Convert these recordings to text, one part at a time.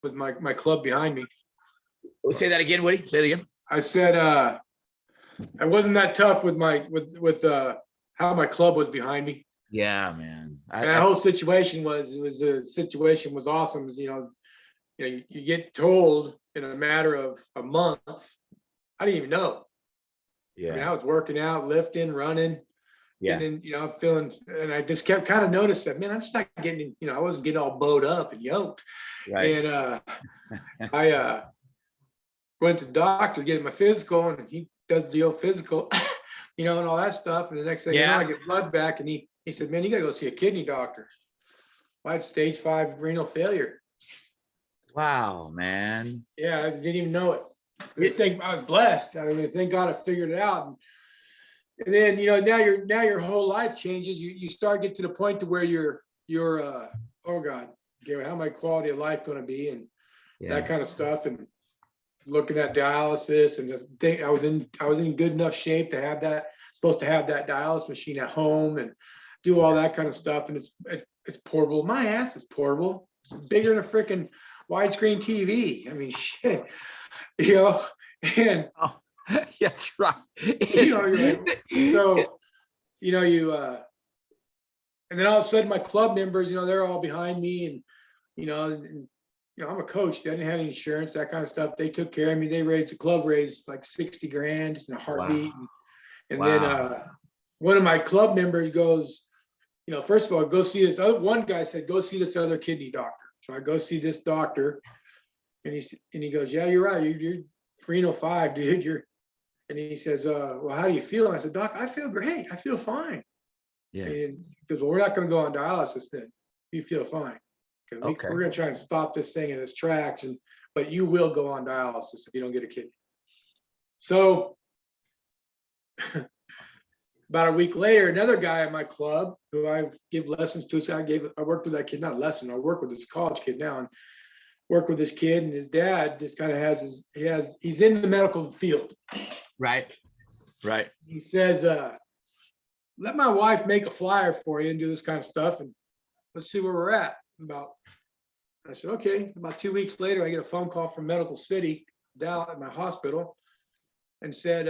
with my club behind me. Say that again, Woody. Say it again. I said I wasn't that tough with how my club was behind me. Yeah, man. That whole situation was awesome. You get told in a matter of a month. I didn't even know. Yeah. I mean, I was working out, lifting, running. Yeah. And then, feeling, and I just kept kind of noticed that, man, I'm just not getting, I wasn't getting all bowed up and yoked. Right. And I went to the doctor getting my physical, and he does the old physical, and all that stuff. And the next thing I get blood back, and he said, man, you got to go see a kidney doctor. I had stage 5 renal failure. Wow, man. Yeah, I didn't even know it. I think I was blessed. I mean, thank God I figured it out. And then, now your whole life changes. You start get to the point to where you're oh God, how my quality of life going to be, and that kind of stuff, and looking at dialysis, and just think I was in good enough shape to have that, supposed to have that dialysis machine at home and do all that kind of stuff. And it's portable. My ass is portable. It's bigger than a freaking widescreen TV. I mean, shit, and that's right. you're like, so, and then all of a sudden my club members, they're all behind me, and, I'm a coach. I didn't have any insurance, that kind of stuff. They took care of me. The club raised like 60 grand in a heartbeat. Wow. And then one of my club members goes, first of all, go see this. One guy said, go see this other kidney doctor. So I go see this doctor, and he goes, yeah, you're right. You're renal 5, dude. And he says, well, how do you feel? And I said, Doc, I feel great. I feel fine. Yeah. And he goes, well, we're not going to go on dialysis then. You feel fine. We're going to try and stop this thing in its tracks, but you will go on dialysis if you don't get a kidney. So about a week later, another guy at my club who I give lessons to, so I worked with that kid, not a lesson, I work with this college kid now, and work with this kid, and his dad just kind of he's in the medical field. Right. He says, let my wife make a flyer for you and do this kind of stuff, and let's see where we're at. I said, okay. About 2 weeks later, I get a phone call from Medical City, down at my hospital, and said,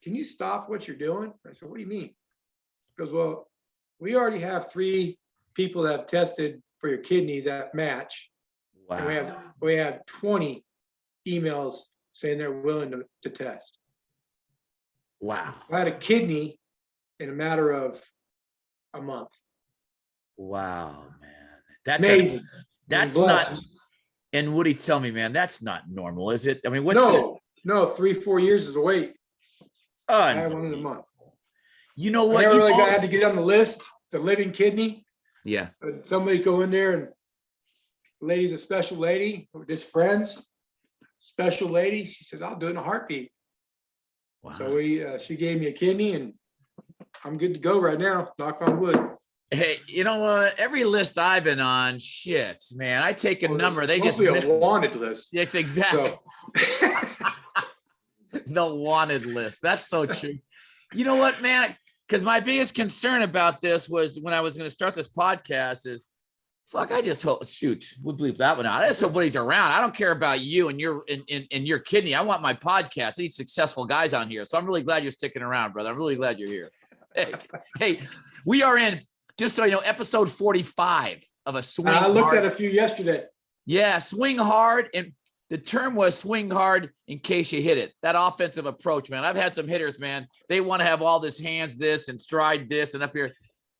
can you stop what you're doing? I said, what do you mean? He goes, well, we already have 3 people that have tested for your kidney that match. Wow. And we have 20 emails saying they're willing to test. Wow. I had a kidney in a matter of a month. Wow, man. That's amazing. That's not, and Woody, tell me, man, that's not normal, is it? I mean, what's no, 3-4 years is a wait. I had one in a month. You know what? I never really had to get on the list, the living kidney. Yeah. Somebody go in there, and the lady's a special lady, we're just friends. Special lady. She said, I'll do it in a heartbeat. Wow. So she gave me a kidney, and I'm good to go right now. Knock on wood. Hey, you know what? Every list I've been on, shit, man. I take a number. They just miss a wanted list. It's exactly the wanted list. That's so true. You know what, man? Because my biggest concern about this was when I was going to start this podcast is, fuck, I just hope, we'll bleep that one out. I just hope Woody's around. I don't care about you and your kidney. I want my podcast. I need successful guys on here. So I'm really glad you're sticking around, brother. I'm really glad you're here. Hey, we are in, just so you know, episode 45 of a swing. I looked at a few yesterday. Yeah, swing hard. And the term was swing hard in case you hit it. That offensive approach, man. I've had some hitters, man. They want to have all this hands this and stride this and up here.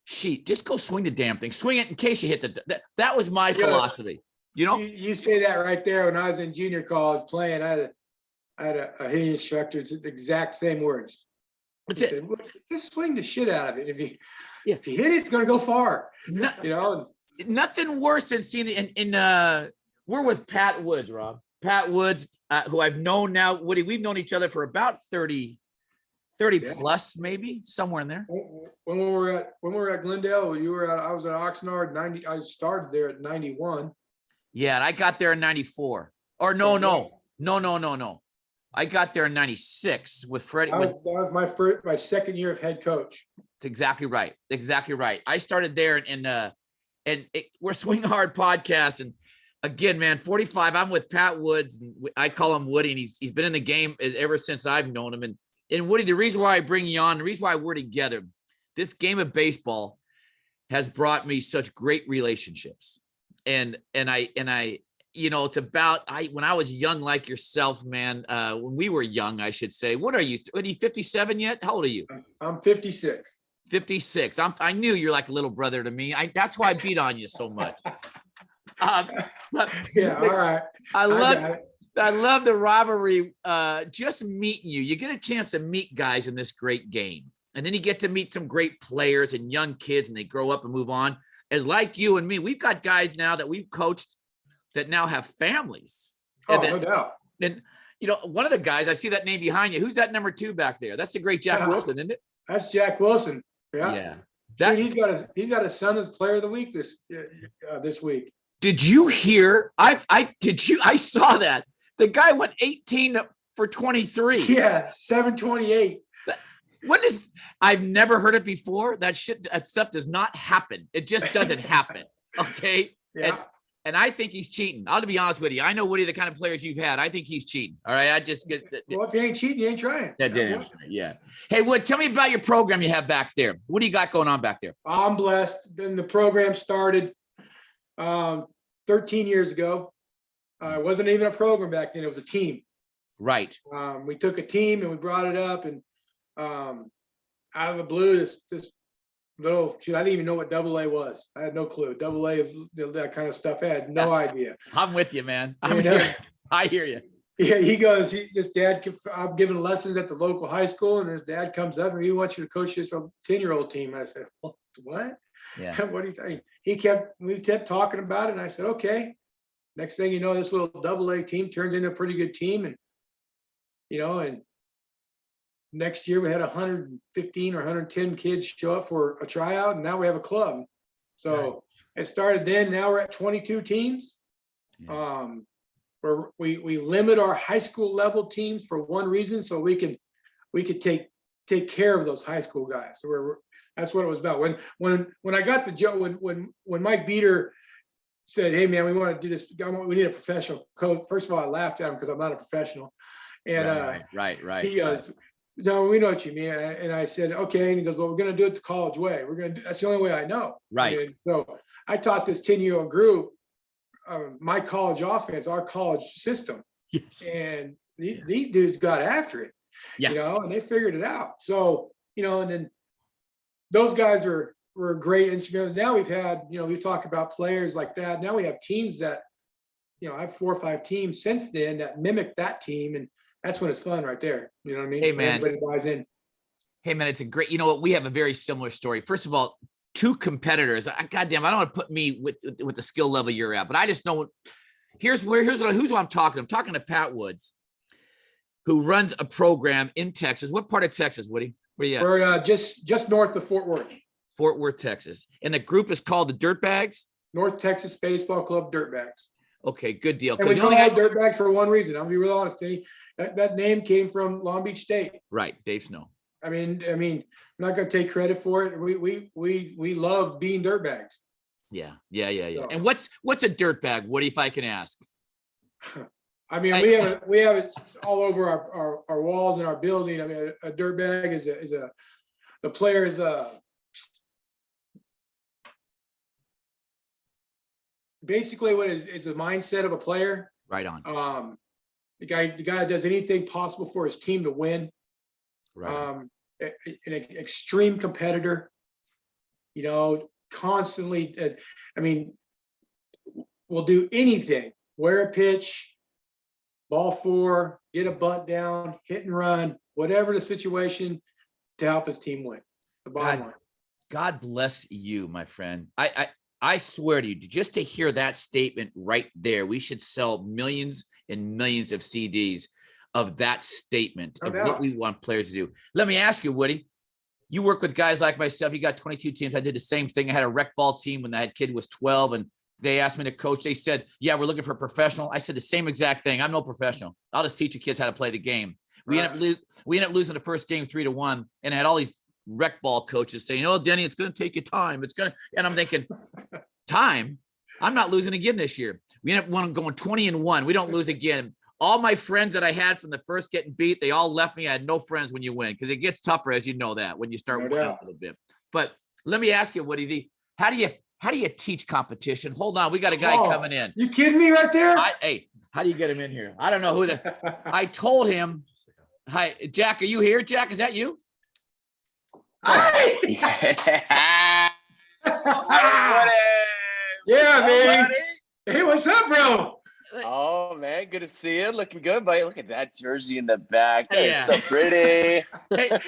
Shit, just go swing the damn thing. Swing it in case you hit that was my philosophy. You know? You say that right there. When I was in junior college playing, I had a hitting instructor. It's the exact same words. What's it? Said, well, just swing the shit out of it. If you hit it, it's going to go far. Nothing worse than seeing we're with Pat Woods, Rob. Pat Woods, who I've known now, Woody, we've known each other for about 30 plus, maybe somewhere in there. When we were at Glendale, I was at Oxnard 90. I started there at 91. Yeah, and I got there in 94. Or no. I got there in 96 with Freddie. That was my second year of head coach. It's exactly right. Exactly right. I started there we're Swing Hard podcast, and Again, man, 45. I'm with Pat Woods. And I call him Woody, and he's been in the game ever since I've known him. And Woody, the reason why I bring you on, the reason why we're together, this game of baseball has brought me such great relationships. And I, it's about when I was young like yourself, man. When we were young, I should say. What are you? Are you 57 yet? How old are you? I'm 56. 56. I knew you're like a little brother to me. That's why I beat on you so much. Yeah, all right. I love the rivalry. Just meeting you get a chance to meet guys in this great game, and then you get to meet some great players and young kids, and they grow up and move on. As like you and me, we've got guys now that we've coached that now have families. No doubt. And one of the guys, I see that name behind you. Who's that number 2 back there? That's the great Jack Wilson, isn't it? That's Jack Wilson. Yeah. That, he's got a son as player of the week this week. Did you hear? I saw that. The guy went 18 for 23. Yeah, 728. I've never heard it before. That stuff does not happen. It just doesn't happen. Okay. Yeah. And I think he's cheating. I'll be honest with you. I know Woody, the kind of players you've had. I think he's cheating. All right. I just get. Well, if you ain't cheating, you ain't trying. Yeah. Hey, Wood, tell me about your program you have back there. What do you got going on back there? I'm blessed. Then the program started 13 years ago. It wasn't even a program back then. It was a team. Right. We took a team and we brought it up, and out of the blue, this little I didn't even know what AA was. I had no clue. AA, that kind of stuff. I had no idea. I'm with you, man. I hear you. Yeah, he goes. His dad. I'm giving lessons at the local high school, and his dad comes up and he wants you to coach this 10-year-old team. And I said, what? Yeah. What are you saying? We kept talking about it, and I said, okay. Next thing you know, this little AA team turned into a pretty good team, and and next year we had 115 or 110 kids show up for a tryout, and now we have a club. So it started then. Now we're at 22 teams. Yeah. Where we limit our high school level teams for one reason, so we could take care of those high school guys. So that's what it was about. When I got the job, when Mike Beater said, "Hey man, we want to do this. We need a professional coach." First of all, I laughed at him because I'm not a professional. And right. He goes, "No, we know what you mean." And I said, "Okay." And he goes, "Well, we're going to do it the college way. That's the only way I know." Right. And so I taught this 10-year-old group my college offense, our college system. Yes. And these dudes got after it. Yeah. And they figured it out. So and then those guys were great instruments. Now we've had we talk about players like that. Now we have teams that I have 4 or 5 teams since then that mimic that team, and that's when it's fun right there. You know what I mean? Hey man, everybody buys in. Hey man, it's a great. We have a very similar story. First of all, 2 competitors. Goddamn, I don't want to put me with the skill level you're at, but I just know. Who's who I'm talking. I'm talking to Pat Woods, who runs a program in Texas. What part of Texas, Woody? Where you at? We're just north of Fort Worth. Fort Worth, Texas, and the group is called the Dirtbags. North Texas Baseball Club Dirtbags. Okay, good deal. And we call it Dirtbags for one reason. I'll be real honest, Denny. That name came from Long Beach State. Right, Dave Snow. I mean, I'm not going to take credit for it. We love being dirtbags. Yeah. So. And what's a dirtbag, Woody, if I can ask? We have it all over our walls in our building. I mean, a dirtbag the player is basically what is the mindset of a player. Right on. The guy that does anything possible for his team to win. Right. An extreme competitor, constantly, will do anything, wear a pitch, ball 4, get a bunt down, hit and run, whatever the situation to help his team win. The bottom line. God bless you, my friend. I swear to you, just to hear that statement right there, we should sell millions and millions of CDs of that statement of what we want players to do. Let me ask you, Woody, you work with guys like myself. You got 22 teams. I did the same thing. I had a rec ball team when that kid was 12, and they asked me to coach. They said, "Yeah, we're looking for a professional." I said the same exact thing. I'm no professional. I'll just teach the kids how to play the game. We ended up losing the first game 3-1, and I had all these rec ball coaches saying, "Oh, Denny, it's going to take you time. And I'm thinking, time? I'm not losing again this year. We end up going 20-1. We don't lose again. All my friends that I had from the first getting beat, they all left me. I had no friends when you win, because it gets tougher, as you know that, when you start winning a little bit. But let me ask you, Woody, how do you teach competition? Hold on, we got a guy coming in. You kidding me right there? Hey, how do you get him in here? I don't know who I told him. Hi, Jack, are you here? Jack, is that you? Yeah, man. Hey, what's up, bro? Oh man, good to see you. Looking good, buddy. Look at that jersey in the back. That is so pretty. Hey,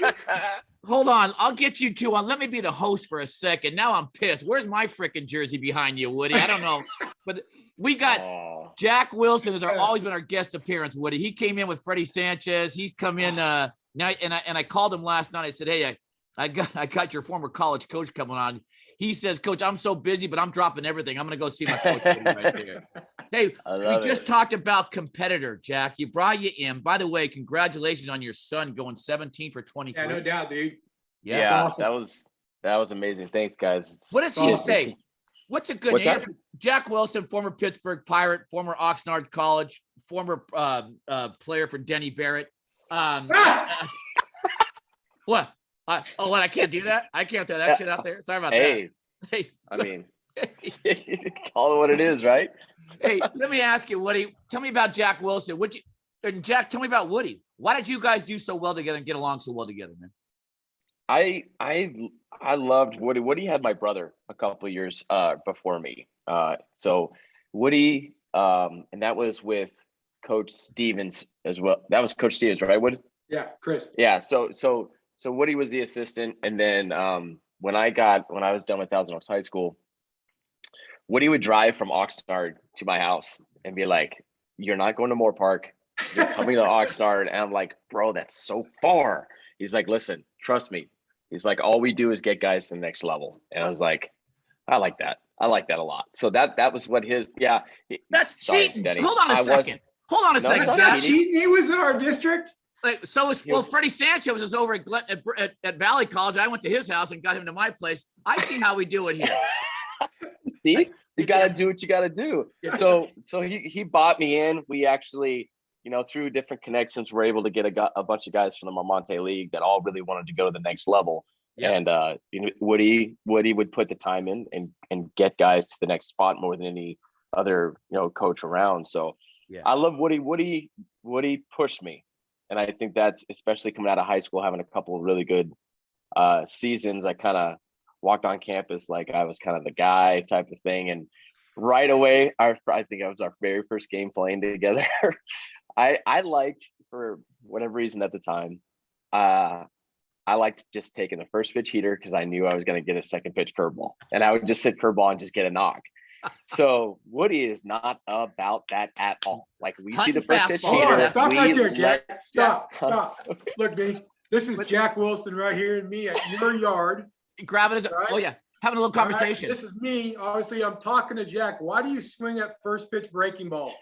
hold on, I'll get you two on. Let me be the host for a second. Now I'm pissed. Where's my freaking jersey behind you, Woody? I don't know, but we got Jack Wilson has always been our guest appearance. Woody, he came in with Freddie Sanchez. He's come in now, and I called him last night. I said, hey, I got your former college coach coming on. He says, Coach, I'm so busy, but I'm dropping everything. I'm going to go see my coach right there. Hey, we just talked about competitor, Jack. You brought you in. By the way, congratulations on your son going 17 for 23. Yeah, no doubt, dude. Yeah, awesome. that was amazing. Thanks, guys. What does he say? What's a good name? Jack Wilson, former Pittsburgh Pirate, former Oxnard College, former player for Denny Barrett. What? What? I can't do that. I can't throw that shit out there. Sorry about that. Hey, I mean, call it what it is, right? Hey, let me ask you, Woody. Tell me about Jack Wilson. And Jack, tell me about Woody. Why did you guys do so well together and get along so well together, man? I loved Woody. Woody had my brother a couple of years before me. So Woody, and that was with Coach Stevens as well. That was Coach Stevens, right, Woody? Yeah, Chris. Yeah. So Woody was the assistant, and then when I was done with Thousand Oaks High School, Woody would drive from Oxnard to my house and be like, "You're not going to Moore Park. You're coming to Oxnard." And I'm like, "Bro, that's so far." He's like, "Listen, trust me." He's like, "All we do is get guys to the next level." And I was like, "I like that. I like that a lot." So that was what his That's cheating. Denny. Hold on a second. Hold on a second. That's not cheating. He was in our district. Freddie Sanchez was over at Valley College. I went to his house and got him to my place. I see how we do it here. See, you got to do what you got to do. So he bought me in. We actually, through different connections, were able to get a bunch of guys from the Monte League that all really wanted to go to the next level. Yep. And Woody would put the time in and get guys to the next spot more than any other coach around. So I love Woody. Woody pushed me. And I think that's, especially coming out of high school, having a couple of really good seasons, I kind of walked on campus like I was kind of the guy type of thing. And right away, I think it was our very first game playing together. I liked, for whatever reason at the time, I liked just taking the first pitch heater because I knew I was going to get a second pitch curveball. And I would just sit curveball and just get a knock. So Woody is not about that at all. Like we see the first pitch heater. Stop right there, Jack. Stop. Look, me. This is Jack Wilson right here and me at your yard. Grab it as having a little conversation. Right? This is me. Obviously, I'm talking to Jack. Why do you swing that first pitch breaking ball?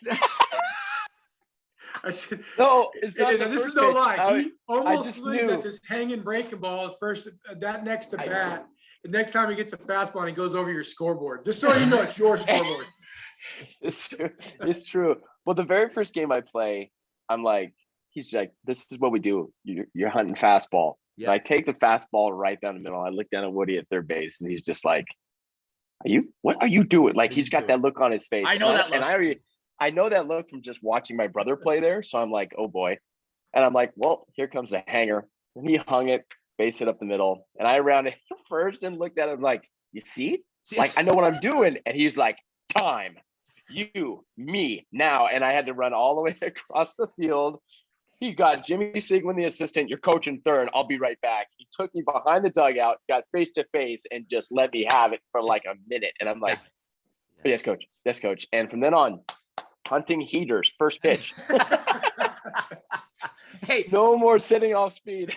I said, no, it's not. This is no lie. He almost swings at this hanging breaking ball first. That next to bat. The next time he gets a fastball and he goes over your scoreboard, just so you know it's your scoreboard. It's true. Well, the very first game I play, I'm like, he's like, "This is what we do. You're hunting fastball." Yeah. And I take the fastball right down the middle. I look down at Woody at third base, and he's just like, what are you doing? Like he's got that look on his face. I know that look. And I know that look from just watching my brother play there. So I'm like, oh boy. And I'm like, well, here comes the hanger. And he hung it. Base hit up the middle, and I rounded first and looked at him like, "You see? Like I know what I'm doing." And he's like, "Time, you, me, now." And I had to run all the way across the field. He got Jimmy Sigmund, the assistant. "You're coaching third. I'll be right back." He took me behind the dugout, got face to face, and just let me have it for like a minute. And I'm like, "Yes, coach. Yes, coach." And from then on, hunting heaters, first pitch. Hey, no more sitting off speed.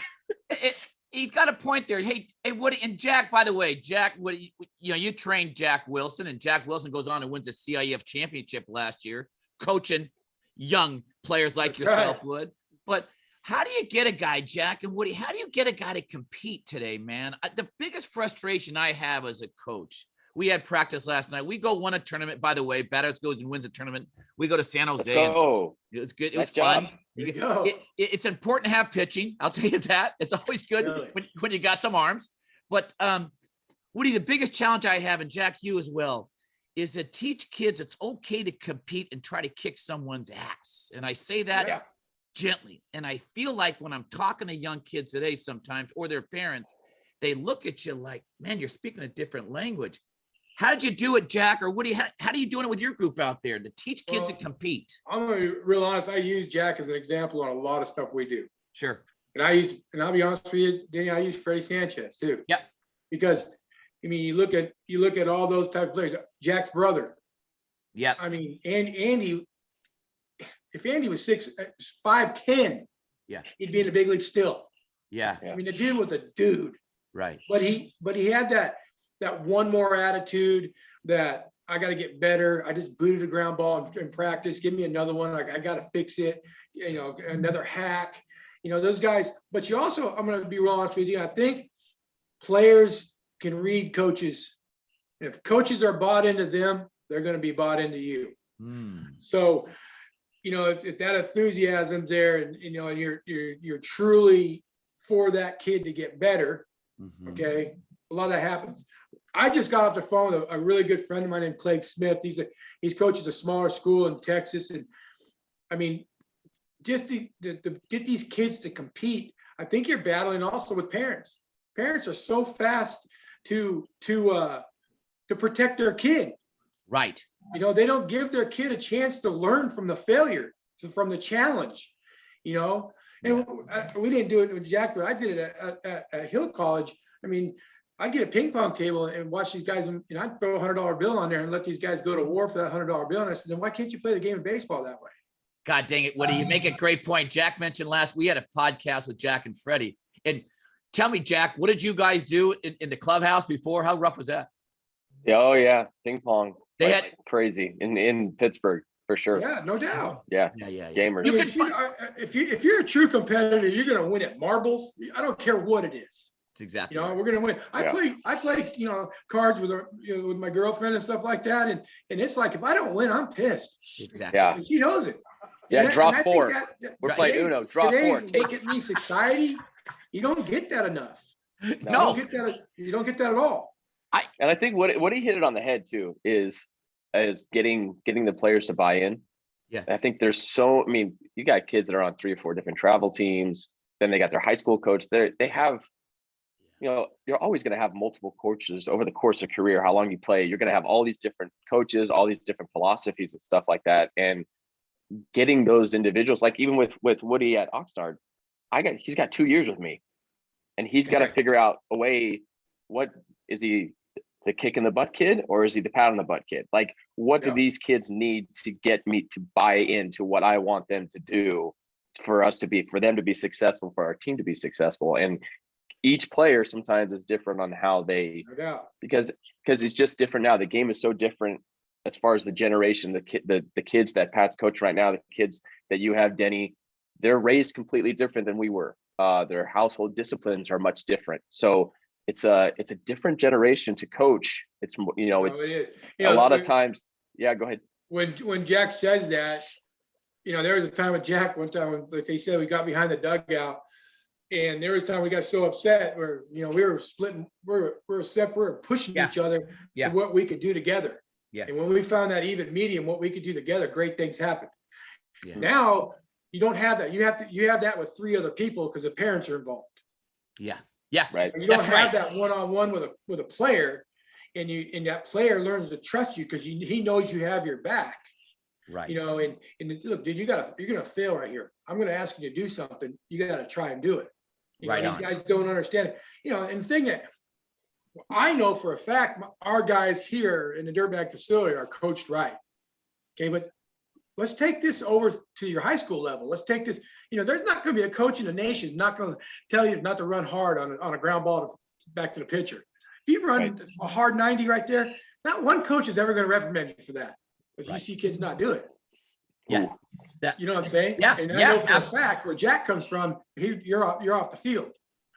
He's got a point there. Hey, Woody and Jack, by the way, Jack, Woody, you trained Jack Wilson, and Jack Wilson goes on and wins a CIF championship last year, coaching young players like yourself, Wood. But how do you get a guy, Jack and Woody, how do you get a guy to compete today, man? The biggest frustration I have as a coach We had practice last night. We go win a tournament. By the way, Batters goes and wins a tournament. We go to San Jose. Let's go. It was good. It Nice was fun. job. There you go. It's important to have pitching. I'll tell you that. It's always good Really? when you got some arms. But Woody, the biggest challenge I have, and Jack, you as well, is to teach kids it's okay to compete and try to kick someone's ass. And I say that gently. And I feel like when I'm talking to young kids today sometimes, or their parents, they look at you like, man, you're speaking a different language. How did you do it, Jack or Woody? How are you doing it with your group out there to teach kids to compete? I'm gonna be real honest. I use Jack as an example on a lot of stuff we do. Sure. And I'll be honest with you, Danny, I use Freddie Sanchez too. Yep. Because I mean, you look at all those type of players. Jack's brother. Yep. I mean, and Andy, if Andy was 5'10", he'd be in the big league still. Yeah. I mean, the dude was a dude. Right. But he had that one more attitude that I got to get better. I just booted a ground ball in practice. Give me another one. I got to fix it. You know, another hack. You know, those guys. But you also, I'm going to be real honest with you. I think players can read coaches. If coaches are bought into them, they're going to be bought into you. So, you know, if that enthusiasm's there, and you know, and you're truly for that kid to get better, okay, a lot of that happens. I just got off the phone with a really good friend of mine named Craig Smith. He's coaches a smaller school in Texas, and I mean, just to get these kids to compete, I think you're battling also with parents. Parents are so fast to protect their kid. Right. You know, they don't give their kid a chance to learn from the failure, from the challenge. You know, and we didn't do it with Jack, but I did it at Hill College. I mean, I'd get a ping pong table and watch these guys, and I'd throw a $100 bill on there and let these guys go to war for that $100 bill. And I said, then why can't you play the game of baseball that way? God dang it, Woody, you make a great point. Jack mentioned we had a podcast with Jack and Freddie. And tell me, Jack, what did you guys do in the clubhouse before? How rough was that? Oh yeah, ping pong. They like crazy in Pittsburgh for sure. Yeah, no doubt. Yeah. Gamers. If you're a true competitor, you're going to win at marbles. I don't care what it is. That's exactly. You know, we're going to win. I play, you know, cards with with my girlfriend and stuff like that, and it's like if I don't win, I'm pissed. Exactly. Yeah. And she knows it. Yeah. Draw and four. We're playing Uno. Draw four. Look at me society. You don't get that enough. No. You don't get that at all. And I think what he hit it on the head too is getting the players to buy in. Yeah. I think I mean, you got kids that are on 3 or 4 different travel teams. Then they got their high school coach. They have, you know, you're always going to have multiple coaches over the course of career, how long you play. You're going to have all these different coaches, all these different philosophies and stuff like that. And getting those individuals, like even with Woody at Oxnard, he's got 2 years with me, and he's got to figure out a way. What is he? The kick in the butt kid, or is he the pat on the butt kid? Like, what do these kids need to get me to buy into what I want them to do for them to be successful, for our team to be successful? And each player sometimes is different on how they, because it's just different now. The game is so different as far as the generation, the kids that Pat's coaching right now, the kids that you have, Denny, they're raised completely different than we were. Their household disciplines are much different. So it's a different generation to coach. It's, you know, it's a lot of times. Yeah, go ahead. When Jack says that, you know, there was a time with Jack one time when, like they said, we got behind the dugout, and there was a time we got so upset where, you know, we were splitting, we're separate, we're pushing each other to what we could do together. Yeah. And when we found that even medium, what we could do together, great things happened. Yeah. Now you don't have that. You have that with 3 other people because the parents are involved. Yeah. Yeah. Right. You don't have that one-on-one with a player, and that player learns to trust you because he knows you have your back. Right. You know, and look, dude, you're gonna fail right here. I'm gonna ask you to do something. You gotta try and do it. You know, these guys don't understand it. You know, and the thing that I know for a fact, our guys here in the Dirtbag facility are coached right. Okay, but let's take this over to your high school level. Let's take this. You know, there's not going to be a coach in the nation not going to tell you not to run hard on a ground ball back to the pitcher. If you run a hard 90 right there, not one coach is ever going to reprimand you for that. But you see kids not do it. Yeah. You know what I'm saying? Yeah. And I know for a fact where Jack comes from, you're off the field.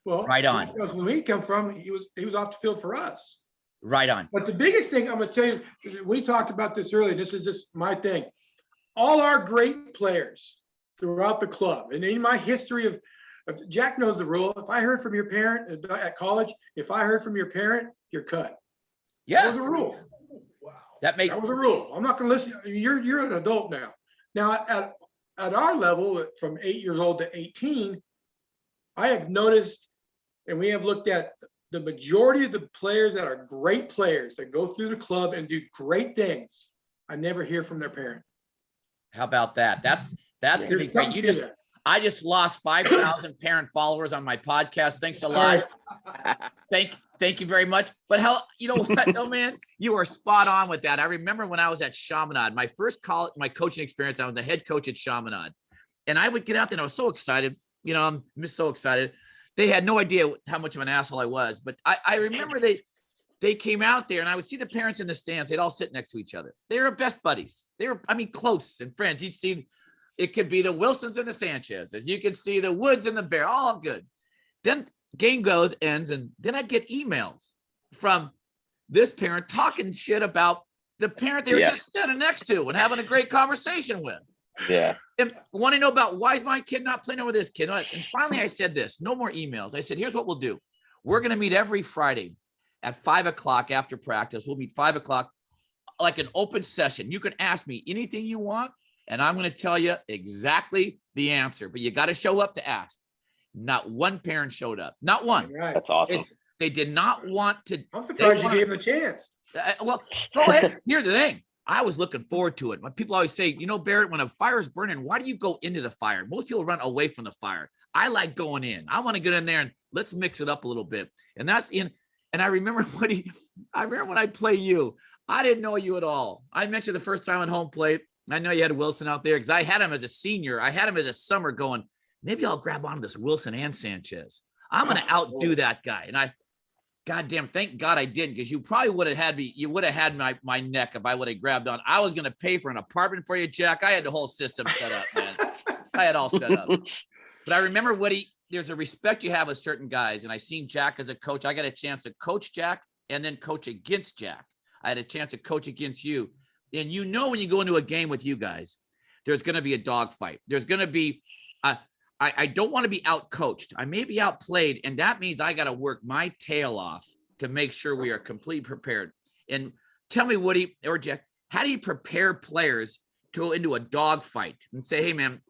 Well, right on. When he come from, he was off the field for us. Right on. But the biggest thing I'm going to tell you, we talked about this earlier. This is just my thing. All our great players throughout the club, and in my history of Jack knows the rule. If I heard from your parent at college, if I heard from your parent, you're cut. Yeah. That was a rule. Wow. That was a rule. I'm not going to listen. You're an adult now. Now at our level, from 8 years old to 18, I have noticed, and we have looked at the majority of the players that are great players that go through the club and do great things. I never hear from their parent. How about that? That's going to be great. I just lost 5,000 parent followers on my podcast. Thanks a lot. Thank you very much. But you know what? No, man, you are spot on with that. I remember when I was at Chaminade, my first my coaching experience, I was the head coach at Chaminade. And I would get out there and I was so excited. You know, I'm just so excited. They had no idea how much of an asshole I was. But I remember they came out there and I would see the parents in the stands. They'd all sit next to each other. They were best buddies. They were, close and friends. You'd see it could be the Wilsons and the Sanchez. And you could see the Woods and the Bear, all good. Then game ends, and then I'd get emails from this parent talking shit about the parent they were just standing next to and having a great conversation with. Yeah. And want to know about why is my kid not playing over this kid? And finally I said this, no more emails. I said, here's what we'll do. We're going to meet every Friday at 5:00 after practice. We'll meet 5:00, like an open session. You can ask me anything you want, and I'm going to tell you exactly the answer, but you got to show up to ask. Not one parent showed up. Not one. Right. That's awesome. They did not want to. I'm surprised you gave them a chance. Well, go ahead. Here's the thing. I was looking forward to it. When people always say, you know, Barrett, when a fire is burning, why do you go into the fire? Most people run away from the fire. I like going in. I want to get in there and let's mix it up a little bit. And that's in. And I remember when I play you, I didn't know you at all. I mentioned the first time on home plate. I know you had Wilson out there because I had him as a senior. I had him as a summer going, maybe I'll grab onto this Wilson and Sanchez. I'm going to outdo that guy. And goddamn, thank God I didn't, because you probably would have had me. You would have had my neck if I would have grabbed on. I was going to pay for an apartment for you, Jack. I had the whole system set up, man. I had all set up. But I remember there's a respect you have with certain guys. And I seen Jack as a coach. I got a chance to coach Jack and then coach against Jack. I had a chance to coach against you. And you know, when you go into a game with you guys, there's going to be a dogfight. There's going to be, I don't want to be out-coached. I may be outplayed, and that means I got to work my tail off to make sure we are completely prepared. And tell me, Woody or Jack, how do you prepare players to go into a dogfight and say, hey, man,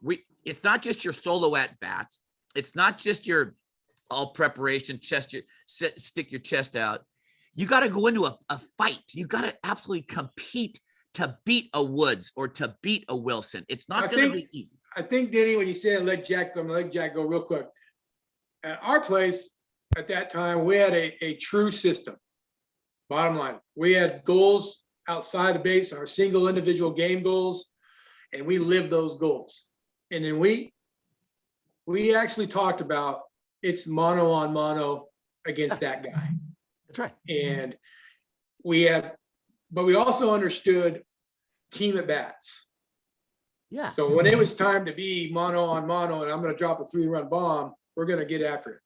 it's not just your solo at-bats. It's not just your all preparation, stick your chest out. You got to go into a fight. You got to absolutely compete to beat a Woods or to beat a Wilson. It's not going to be easy. I think, Denny, when you say let Jack go, I'm gonna let Jack go real quick. At our place at that time, we had a true system. Bottom line, we had goals outside the base, our single individual game goals, and we lived those goals. And then we actually talked about it's mano on mano against that guy. That's right. And but we also understood team at bats. Yeah. So when it was time to be mano on mano and I'm going to drop a 3-run bomb, we're going to get after it.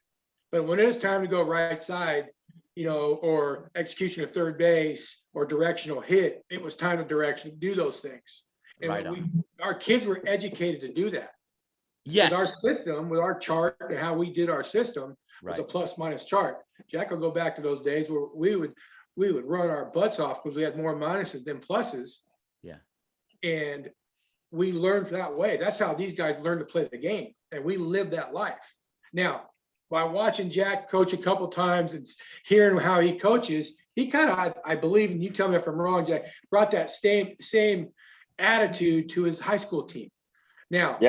But when it was time to go right side, you know, or execution of third base or directional hit, it was time to do those things. And right our kids were educated to do that. Yes. With our system, with our chart and how we did our system, right. was a plus minus chart. Jack will go back to those days where we would run our butts off because we had more minuses than pluses. Yeah. And we learned that way. That's how these guys learn to play the game. And we live that life. Now, by watching Jack coach a couple times and hearing how he coaches, he kind of, I believe, and you tell me if I'm wrong, Jack, brought that same attitude to his high school team. Now,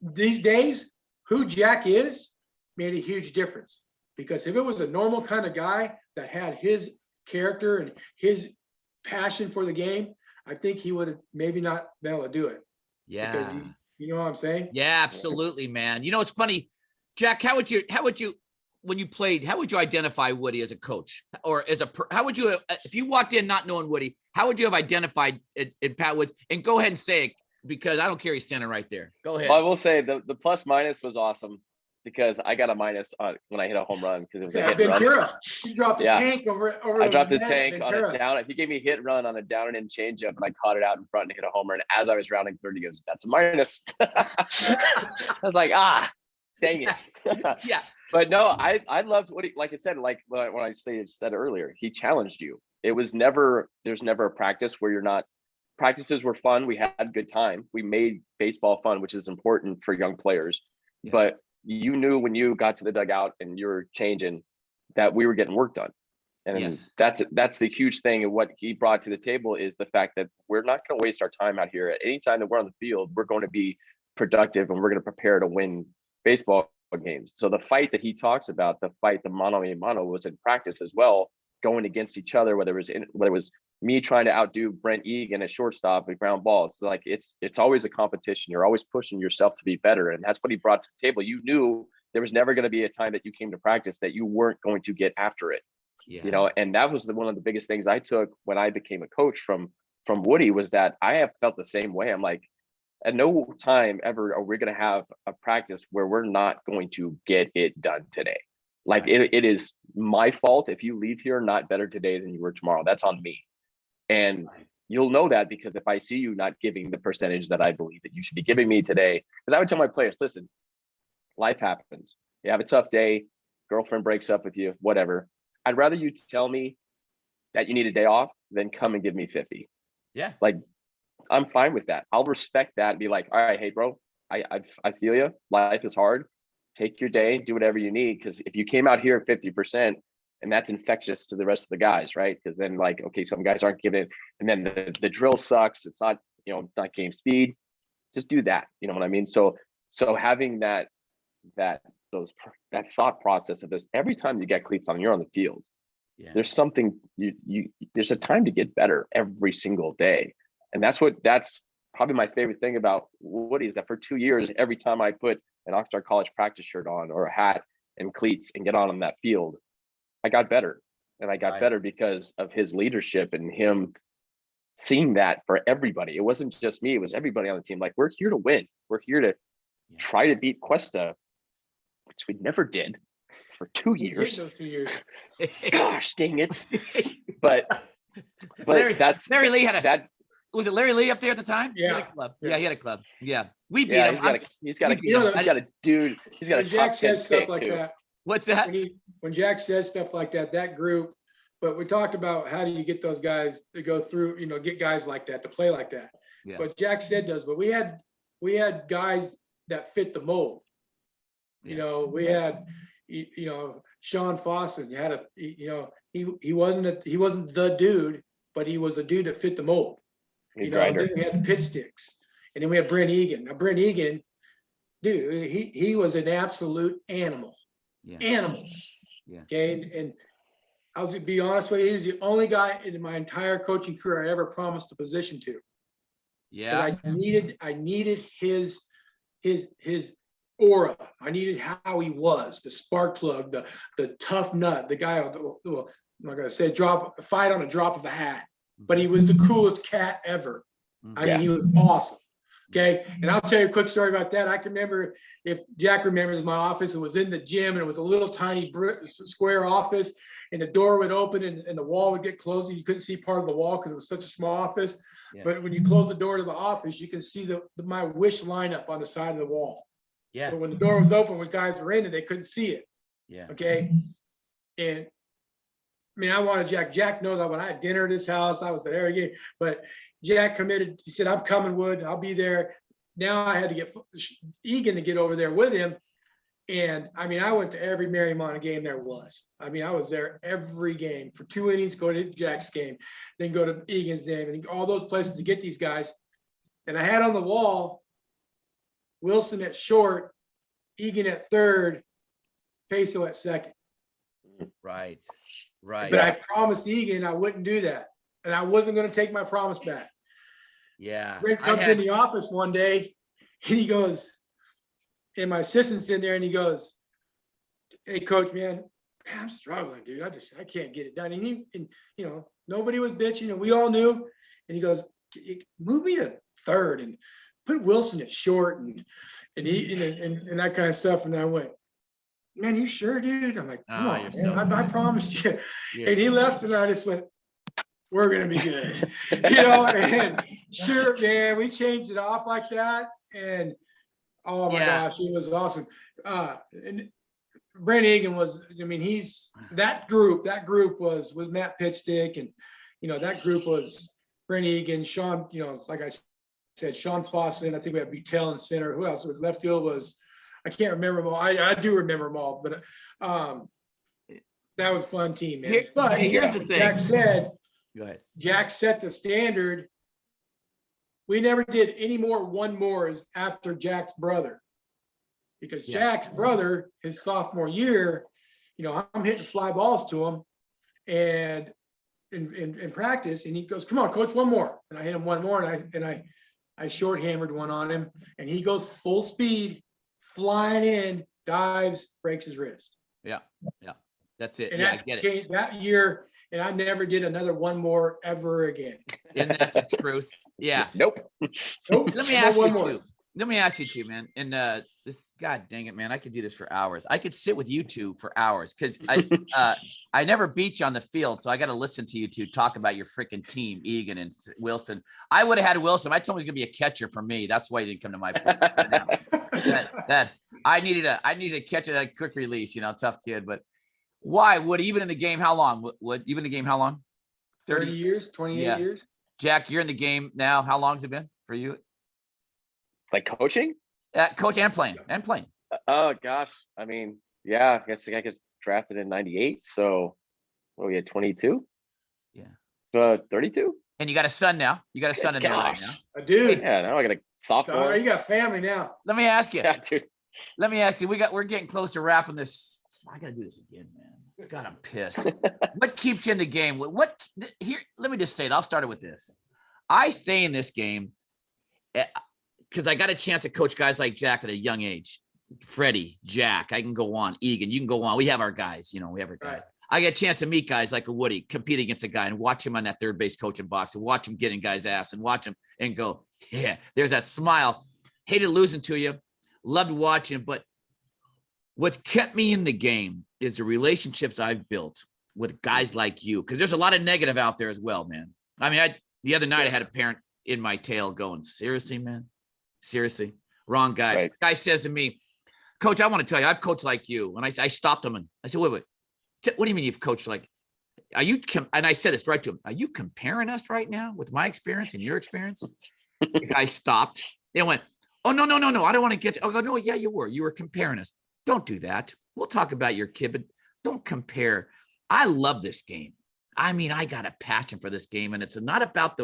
these days, who Jack is made a huge difference. Because if it was a normal kind of guy that had his character and his passion for the game, I think he would have maybe not been able to do it. Yeah. Because you know what I'm saying? Yeah, absolutely, man. You know, it's funny, Jack, how would you, when you played, how would you identify Woody as a coach or how would you, if you walked in not knowing Woody, how would you have identified in Pat Woods? And go ahead and say it, because I don't care. He's standing right there. Go ahead. Well, I will say the plus minus was awesome because I got a minus when I hit a home run because it was a hit and run. Ventura. You dropped the tank over. I dropped the tank on a down. If he gave me a hit and run on a down and in changeup, and I caught it out in front and hit a home run, as I was rounding third, he goes, "That's a minus." I was like, dang it. Yeah. But no, I loved what he, like I said, like when I said earlier, he challenged you. It was never, there's never a practice where you're not. Practices were fun. We had a good time. We made baseball fun, which is important for young players. Yeah. But you knew when you got to the dugout and you were changing that we were getting work done. And that's the huge thing. And what he brought to the table is the fact that we're not going to waste our time out here. At any time that we're on the field, we're going to be productive and we're going to prepare to win baseball games. So the fight that he talks about, the mano a mano, was in practice as well, going against each other, whether it was me trying to outdo Brent Egan at shortstop with ground balls. It's like it's always a competition. You're always pushing yourself to be better. And that's what he brought to the table. You knew there was never going to be a time that you came to practice that you weren't going to get after it. Yeah. You know, and that was one of the biggest things I took when I became a coach from Woody, was that I have felt the same way. I'm like, at no time ever are we going to have a practice where we're not going to get it done today. Like it is my fault if you leave here not better today than you were tomorrow. That's on me. And you'll know that because if I see you not giving the percentage that I believe that you should be giving me today, because I would tell my players, listen, life happens. You have a tough day, girlfriend breaks up with you, whatever. I'd rather you tell me that you need a day off than come and give me 50. Yeah. Like, I'm fine with that. I'll respect that and be like, all right, hey, bro, I feel you. Life is hard. Take your day, do whatever you need. Because if you came out here at 50%, and that's infectious to the rest of the guys, right? Because then, like, okay, some guys aren't giving it, and then the drill sucks. It's not, not game speed. Just do that. You know what I mean? So having that thought process of this, every time you get cleats on, you're on the field. Yeah. There's something there's a time to get better every single day, and that's probably my favorite thing about Woody, is that for 2 years, every time I put an Oxnard College practice shirt on or a hat and cleats and get on that field, I got better. And I got better because of his leadership and him seeing that for everybody. It wasn't just me, it was everybody on the team. Like, we're here to win. We're here to try to beat Cuesta, which we never did for 2 years. Those 2 years. Gosh, dang it. But Larry Lee had was it Larry Lee up there at the time? Yeah. He had a club. Yeah, he had a club. Yeah. We beat him. He's got a Jack top says 10 stuff pick like too. that. What's that? When Jack says stuff like that group, but we talked about how do you get those guys to go through, get guys like that to play like that. Yeah. But Jack said does, but we had guys that fit the mold. Yeah. We had, Sean Fossen. He wasn't the dude, but he was a dude that fit the mold. And then we had pitch sticks, and then we had Brent Egan. Now Brent Egan, dude, he was an absolute animal. Yeah. Animal. Yeah. Okay. And I'll be honest with you, he was the only guy in my entire coaching career I ever promised a position to. Yeah. I needed his aura. I needed how he was, the spark plug, the tough nut, the guy, I'm not gonna say fight on a drop of a hat, but he was the coolest cat ever. I mean, he was awesome. Okay. And I'll tell you a quick story about that. I can remember, if Jack remembers, my office, it was in the gym, and it was a little tiny square office, and the door would open and the wall would get closed, and you couldn't see part of the wall because it was such a small office. Yeah. But when you close the door to the office, you can see my wish lineup on the side of the wall. Yeah. But when the door was open, when guys were in it, they couldn't see it. Yeah. Okay. And I mean, I wanted Jack. Jack knows when I had dinner at his house, I was there again. But Jack committed. He said, "I'm coming, Wood. I'll be there." Now I had to get Egan to get over there with him. And I mean, I went to every Marymount game there was. I mean, I was there every game for 2 innings, go to Jack's game, then go to Egan's game, and all those places to get these guys. And I had on the wall Wilson at short, Egan at third, Peso at second. Right. Right. But I promised Egan I wouldn't do that. And I wasn't going to take my promise back. Yeah. Brent comes in the office one day, and he goes, and my assistant's in there, and he goes, "Hey, coach, man, I'm struggling, dude. I can't get it done." And nobody was bitching, and we all knew. And he goes, "Move me to third and put Wilson at short and that kind of stuff." And I went, man, you sure, dude? I'm like, come Oh, on, you're man, so I promised you. You're And he so- left and I just went, we're going to be good. You know, and sure, man, we changed it off like that. And oh my Yeah. gosh, it was awesome. And Brent Egan was, I mean, he's that group was with Matt Pitchstick, and you know, that group was Brent Egan, Sean, you know, like I said, Sean Fawcett. I think we had Butel in center. Who else? Left field was, I can't remember them all. I do remember them all, but that was a fun team, man. But here's the thing. Jack said, Go ahead. Jack set the standard. We never did any more one mores after Jack's brother. Because Jack's brother, his sophomore year, you know, I'm hitting fly balls to him and in practice, and he goes, come on, coach, one more. And I hit him one more, and I short hammered one on him, and he goes full speed, flying in, dives, breaks his wrist. Yeah. That's it. And Yeah, I that get it. changed that year, and I never did another one more ever again. Isn't that the truth? Yeah. Just nope. Nope, Let me no ask one you more. too. Let me ask you too, man. And this, God dang it, man, I could do this for hours. I could sit with you two for hours because I never beat you on the field, so I got to listen to you two talk about your freaking team, Egan and Wilson. I would have had Wilson. I told him he's gonna be a catcher for me. That's why he didn't come to my place. that I needed a catcher, that quick release, you know, tough kid. But why would even in the game? How long would even the game? How long? 30 years, 28 years. Jack, you're in the game now. How long has it been for you? Like coaching? Coach and playing. Oh gosh. I mean, yeah, I guess I got drafted in 98. So what are we at 22? Yeah. 32? And you got a son now. You got a son in there right now. I do. Yeah, now I got a sophomore. Oh, you got family now. Let me ask you. Yeah, dude. Let me ask you. We're getting close to wrapping this. I gotta do this again, man. God, I'm pissed. What keeps you in the game? What here? Let me just say it. I'll start it with this. I stay in this game because I got a chance to coach guys like Jack at a young age. Freddie, Jack, I can go on. Egan, you can go on. We have our guys, you know, we have our guys. Right. I get a chance to meet guys like a Woody, compete against a guy and watch him on that third base coaching box and watch him get in guys' ass and watch him and go, yeah, there's that smile. Hated losing to you. Loved watching, but what's kept me in the game is the relationships I've built with guys like you. Because there's a lot of negative out there as well, man. I mean, the other night I had a parent in my tail going, seriously, man? Seriously? Wrong guy. Right. Guy says to me, Coach, I want to tell you, I've coached like you. And I stopped him and I said, wait. What do you mean you've coached like, and I said this right to him. Are you comparing us right now with my experience and your experience? The guy stopped and went, oh, no. I don't want to get to, I go, no, yeah, you were comparing us. Don't do that. We'll talk about your kid, but don't compare. I love this game. I mean, I got a passion for this game, and it's not about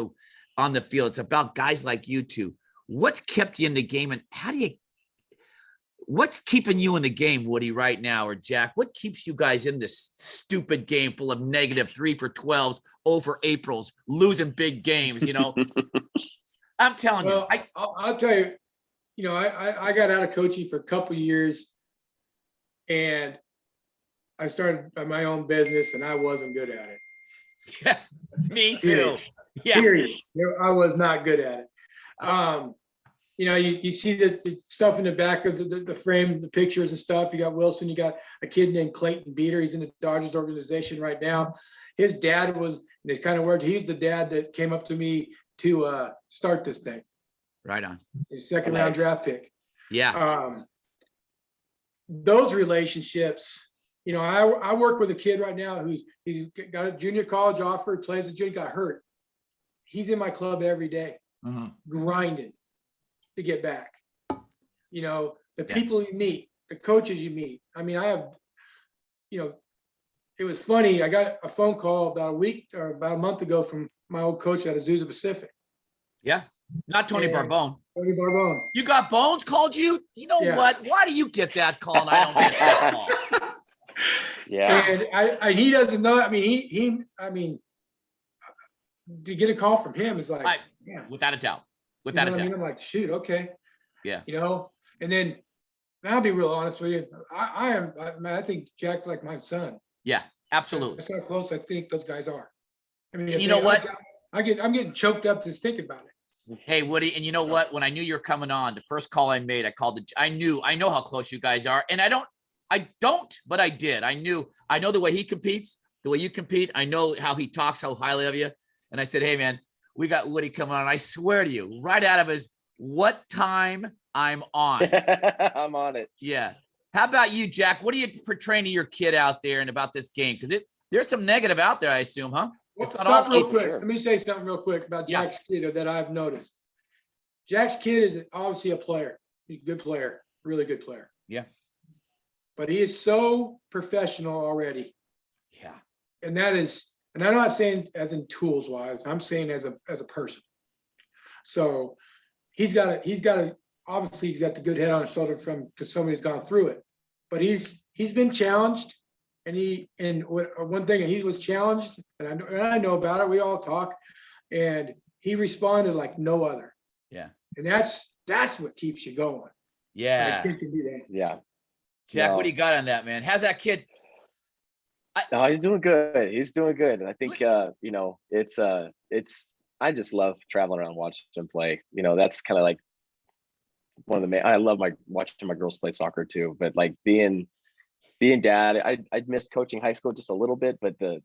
on the field. It's about guys like you two. What's kept you in the game, and what's keeping you in the game, Woody, right now, or Jack? What keeps you guys in this stupid game full of negative 3 for 12s, 0 for Aprils, losing big games, you know? I'm telling you. I'll tell you, you know, I got out of coaching for a couple of years, and I started my own business, and I wasn't good at it. Yeah, me too. Period. Yeah. Period. I was not good at it. You know, you see the stuff in the back of the frames, the pictures and stuff. You got Wilson, you got a kid named Clayton Beater. He's in the Dodgers organization right now. His dad was, and it's kind of weird, he's the dad that came up to me to start this thing. Right on. His second round draft pick. Yeah. Those relationships, you know, I work with a kid right now he's got a junior college offer, plays a junior, got hurt. He's in my club every day, grinding to get back. You know, the people you meet, the coaches you meet. I mean, I have, you know, it was funny. I got a phone call about a month ago from my old coach at Azusa Pacific. Yeah. Not Tony Barbone. Tony Barbone. You got Bones called you? You know what? Why do you get that call and I don't get that call? Yeah. And he doesn't know. I mean, I mean, to get a call from him is like, without a doubt. Without a doubt. I mean, I'm like, shoot, okay. Yeah. You know, and then I'll be real honest with you. I think Jack's like my son. Yeah, absolutely. That's how close I think those guys are. I mean, and you know what? I'm getting choked up just thinking about it. Hey, Woody, and you know what? When I knew you were coming on, the first call I made, I know how close you guys are. And I don't, I don't, but I did. I know the way he competes, the way you compete. I know how he talks so highly of you. And I said, hey, man, we got Woody coming on. I swear to you, right out of his, what time I'm on. I'm on it. Yeah. How about you, Jack? What are you portraying to your kid out there and about this game? Because there's some negative out there, I assume, huh? Well, It's not all stop real for quick. sure. Let me say something real quick about Yeah. Jack's kid that I've noticed. Jack's kid is obviously a player. He's a good player, really good player. Yeah. But he is so professional already. Yeah. And that is, and I'm not saying as in tools wise, I'm saying as a person. So he's got obviously he's got the good head on his shoulder because somebody's gone through it. But he's been challenged, and one thing, and he was challenged, and I know about it. We all talk, and he responded like no other. Yeah. And that's what keeps you going. Yeah. Kid can do that. Yeah. Jack, No. what do you got on that, man? How's that kid? No, he's doing good. He's doing good. And I think you know, it's I just love traveling around watching him play. You know, that's kind of like one of the main. I love watching my girls play soccer too. But like being dad, I miss coaching high school just a little bit, but the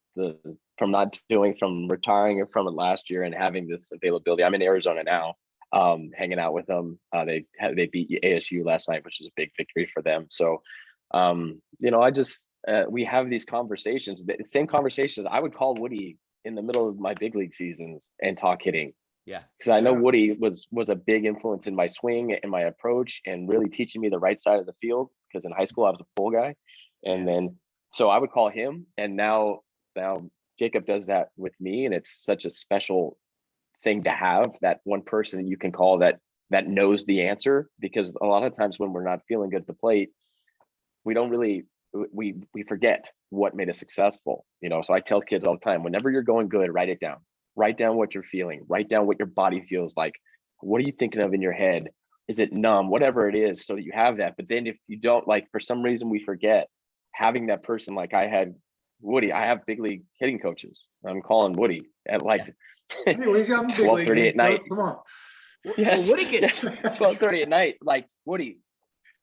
from retiring from it last year and having this availability. I'm in Arizona now, hanging out with them. They beat ASU last night, which is a big victory for them. So, you know, I just we have these conversations, the same conversations I would call Woody in the middle of my big league seasons and talk hitting. Yeah. Because I know Woody was a big influence in my swing and my approach and really teaching me the right side of the field. Because in high school I was a pull guy, and then so I would call him, and now Jacob does that with me, and it's such a special thing to have that one person you can call that knows the answer. Because a lot of times when we're not feeling good at the plate, we don't really we forget what made us successful. You know, so I tell kids all the time, whenever you're going good, write it down. Write down what you're feeling. Write down what your body feels like. What are you thinking of in your head? Is it numb? Whatever it is, so that you have that. But then if you don't, like, for some reason we forget, having that person, like I had Woody. I have big league hitting coaches. I'm calling Woody at like 12:30 at night. Come on. Yes, Well, Woody yes, 12:30 at night. Like, Woody,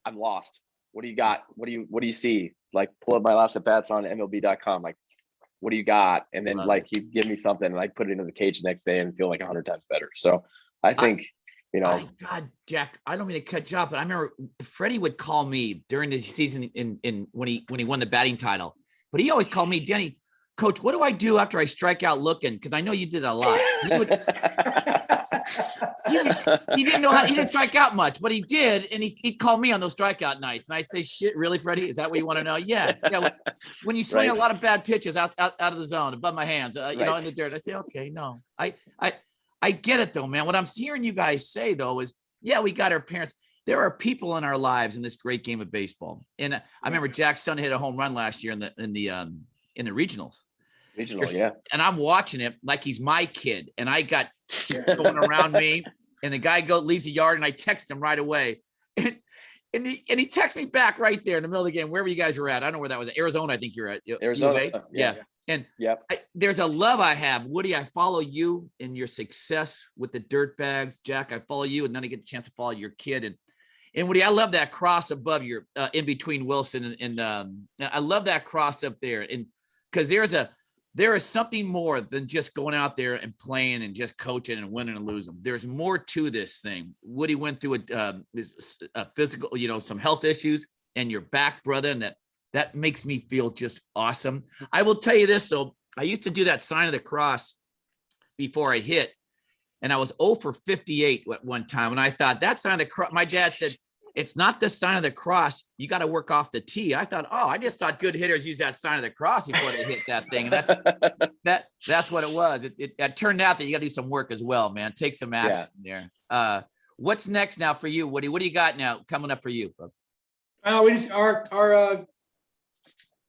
I'm lost. What do you got? What do you see? Like, pull up my last at bats on MLB.com. Like, what do you got? And then you give me something, and I put it into the cage the next day and feel like 100 times better. So I think, you know, God, Jack, I don't mean to cut you off, but I remember Freddie would call me during the season in when he won the batting title, but he always called me, Denny, Coach, what do I do after I strike out looking? Because I know you did a lot. He didn't know he didn't strike out much, but he did. And he'd call me on those strikeout nights. And I'd say, shit, really, Freddie? Is that what you want to know? Yeah. When you swing a lot of bad pitches out of the zone above my hands, you know, in the dirt, I say, okay, no, I get it though, man. What I'm hearing you guys say though is, yeah, we got our parents. There are people in our lives in this great game of baseball. And I remember Jack's son hit a home run last year in the regionals. Yeah. And I'm watching it like he's my kid, and I got shit going around me, and the guy leaves the yard, and I text him right away, and he texts me back right there in the middle of the game, wherever you guys were at. I don't know where that was. Arizona, I think you're at. Arizona. Yeah. And there's a love I have, Woody. I follow you in your success with the Dirtbags, Jack. I follow you, and then I get a chance to follow your kid. And Woody, I love that cross above your in between Wilson and I love that cross up there, and because there is something more than just going out there and playing and just coaching and winning and losing. There's more to this thing. Woody went through a physical, you know, some health issues, and you're back, brother. And that makes me feel just awesome. I will tell you this. So I used to do that sign of the cross before I hit, and I was 0 for 58 at one time. And I thought, that sign of the cross, my dad said, it's not the sign of the cross. You got to work off the tee. I thought, I just thought good hitters use that sign of the cross before they hit that thing. And that's what it was. It turned out that you got to do some work as well, man. Take some action there. What's next now for you, Woody? What do you got now coming up for you? We just our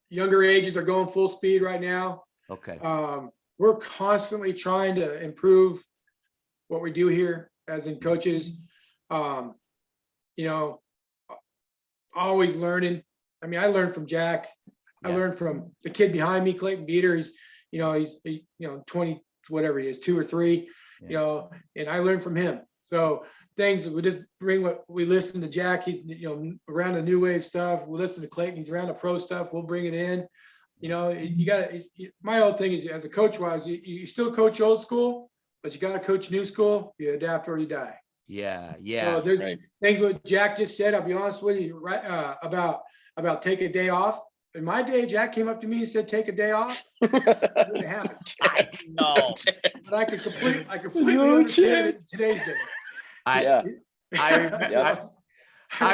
younger ages are going full speed right now. Okay. We're constantly trying to improve what we do here as in coaches. You know, always learning. I mean, I learned from Jack. I learned from the kid behind me, Clayton Beater. He's 20, whatever he is, 2 or 3, you know, and I learned from him. So, things that we just bring what we listen to Jack. He's, around the new wave stuff. We listen to Clayton. He's around the pro stuff. We'll bring it in. You got to, my whole thing is, as a coach wise, you still coach old school, but you got to coach new school. You adapt or you die. Yeah. So there's things what Jack just said. I'll be honest with you, right? About take a day off. In my day, Jack came up to me and said, "Take a day off." It wouldn't happen. I know. But I completely understand it in today's day. I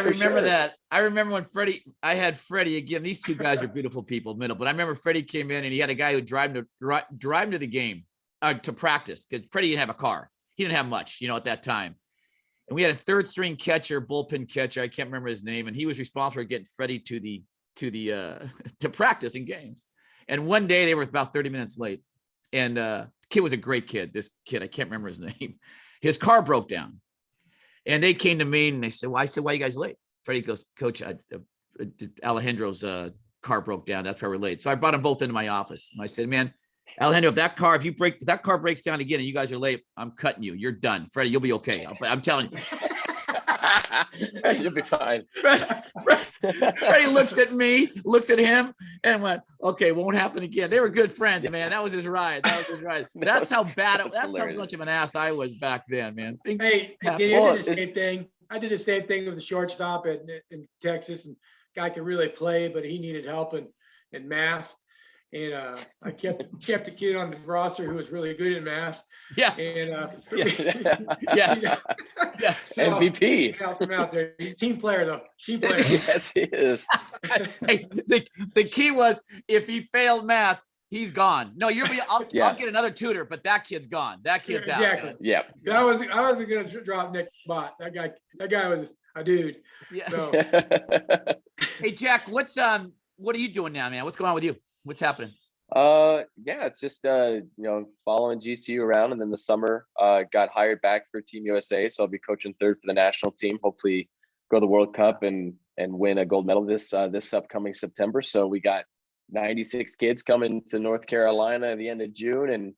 remember that. I remember when I had Freddie again. These two guys are beautiful people, middle. But I remember Freddie came in and he had a guy who drive him to the game, to practice, because Freddie didn't have a car. He didn't have much, at that time. And we had a third string catcher, bullpen catcher. I can't remember his name, and he was responsible for getting Freddie to practice in games. And one day they were about 30 minutes late, and the kid was a great kid. This kid, I can't remember his name. His car broke down. And they came to me and they said, "Well," I said, "Why are you guys late?" Freddie goes, "Coach, Alejandro's car broke down. That's why we're late." So I brought them both into my office. And I said, "Man, Alejandro, if that car breaks down again and you guys are late, I'm cutting you. You're done. Freddie, you'll be okay. I'm telling you." You'll be fine. Freddie looks at me, looks at him, and went, "Okay, won't happen again." They were good friends, man. That was his ride. That's how bad. That's how much of an ass I was back then, man. Hey, I did the same thing. I did the same thing with the shortstop in Texas, and guy could really play, but he needed help in math. And I kept the kid on the roster who was really good in math. Yes. And yes. Yeah. So MVP. Helped him out there. He's a team player though. Team player. Yes, he is. Hey, the key was, if he failed math, he's gone. No, I'll get another tutor, but that kid's gone. That kid's out. Exactly. Yeah. I wasn't gonna drop Nick Bott. That guy was a dude. Yeah. So. Hey Jack, what are you doing now, man? What's going on with you? What's happening? It's just following GCU around, and then the summer got hired back for Team USA, so I'll be coaching third for the national team. Hopefully, go to the World Cup and win a gold medal this upcoming September. So we got 96 kids coming to North Carolina at the end of June, and